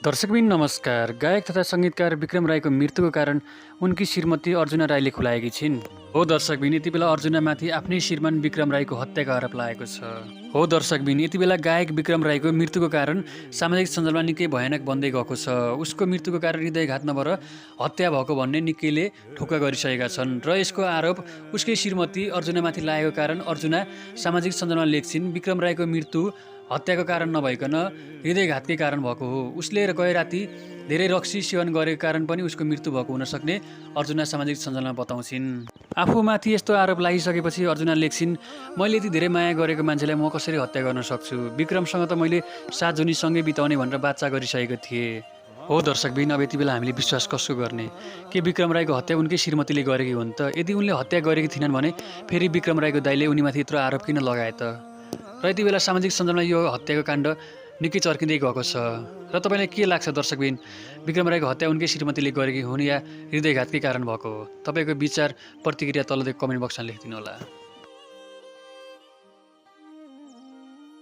दर्शकबिन नमस्कार। गायक तथा सङ्गीतकार विक्रम राईको मृत्युको कारण उनकी श्रीमती अर्जुना राईले खुलाएकी छिन्। हो दर्शकबिन, यति बेला अर्जुनामाथि आफ्नै श्रीमान विक्रम राईको हत्याको आरोप लागेको छ। हो दर्शकबिन, यति बेला गायक विक्रम राईको मृत्युको कारण सामाजिक सञ्जालमा निकै भयानक बन्दै गएको छ। उसको मृत्युको कारण हृदयघात नभएर हत्या भएको भन्ने निकैले ठोक्का गरिसकेका छन् र यसको आरोप उसकै श्रीमती अर्जुनामाथि लागेको कारण अर्जुना सामाजिक सञ्जालमा लेख्छिन्, विक्रम राईको मृत्यु हत्याको कारण नभइकन हृदयघातकै कारण भएको हो। उसले गए राति धेरै रक्सी सेवन गरेको कारण पनि उसको मृत्यु भएको हुन सक्ने अर्जुना सामाजिक सञ्जालमा बताउँछिन्। आफूमाथि यस्तो आरोप लागिसकेपछि अर्जुना लेख्छिन्, मैले यति धेरै माया गरेको मान्छेलाई म कसरी हत्या गर्न सक्छु? विक्रमसँग त मैले 7 जुनी सँगै बिताउने भनेर बाचा गरिसकेको थिएँ। हो दर्शकबिन, अब यति बेला हामीले विश्वास कसो गर्ने? के विक्रम राईको हत्या उनकै श्रीमतीले गरेकी हुन् त? यदि उनले हत्या गरेकी थिएनन् भने फेरि विक्रम राईको दाइले उनीमाथि यत्रो आरोप किन लगाए त? र यति बेला सामाजिक सञ्जालमा यो हत्याको काण्ड निकै चर्किँदै गएको छ। र तपाईँलाई के लाग्छ दर्शकबिन, विक्रम राईको हत्या उनकै श्रीमतीले गरेकी हुन् या हृदयघातकै कारण भएको हो? तपाईँको विचार प्रतिक्रिया तल कमेन्ट बक्समा लेखिदिनु होला।